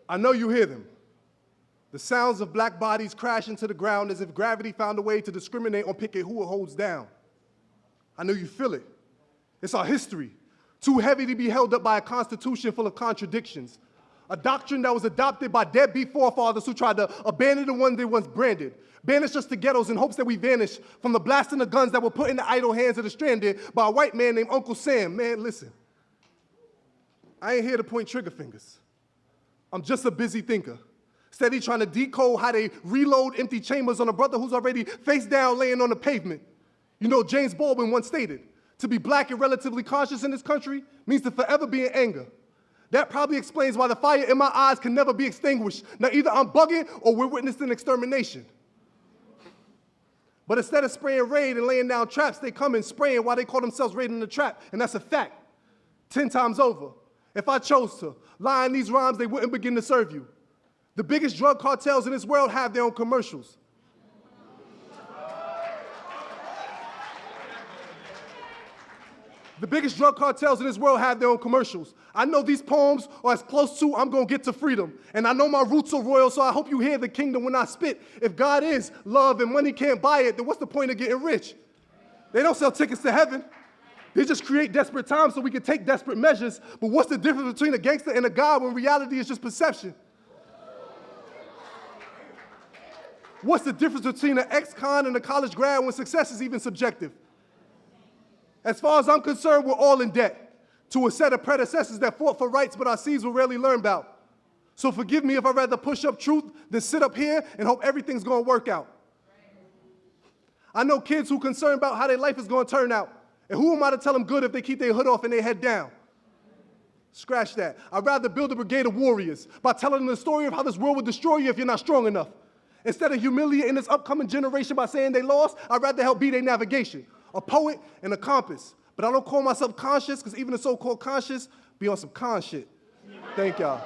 I know you hear them. The sounds of black bodies crashing to the ground as if gravity found a way to discriminate on picking who it holds down. I know you feel it. It's our history, too heavy to be held up by a constitution full of contradictions, a doctrine that was adopted by deadbeat forefathers who tried to abandon the one they once branded, banish us to ghettos in hopes that we vanish from the blasting of guns that were put in the idle hands of the stranded by a white man named Uncle Sam. Man, listen, I ain't here to point trigger fingers. I'm just a busy thinker, steady trying to decode how they reload empty chambers on a brother who's already face down laying on the pavement. You know, James Baldwin once stated, to be black and relatively conscious in this country means to forever be in anger. That probably explains why the fire in my eyes can never be extinguished. Now either I'm bugging or we're witnessing extermination. But instead of spraying raid and laying down traps, they come and spraying while they call themselves raiding the trap. And that's a fact. 10 times over. If I chose to lie in these rhymes, they wouldn't begin to serve you. The biggest drug cartels in this world have their own commercials. The biggest drug cartels in this world have their own commercials. I know these poems are as close to I'm gonna get to freedom. And I know my roots are royal, so I hope you hear the kingdom when I spit. If God is love and money can't buy it, then what's the point of getting rich? They don't sell tickets to heaven. They just create desperate times so we can take desperate measures. But what's the difference between a gangster and a God when reality is just perception? What's the difference between an ex-con and a college grad when success is even subjective? As far as I'm concerned, we're all in debt to a set of predecessors that fought for rights but our seeds will rarely learn about. So forgive me if I'd rather push up truth than sit up here and hope everything's going to work out. I know kids who are concerned about how their life is going to turn out. And who am I to tell them good if they keep their hood off and their head down? Scratch that. I'd rather build a brigade of warriors by telling them the story of how this world will destroy you if you're not strong enough. Instead of humiliating this upcoming generation by saying they lost, I'd rather help be their navigation. A poet and a compass. But I don't call myself conscious because even the so-called conscious be on some con shit. Thank y'all.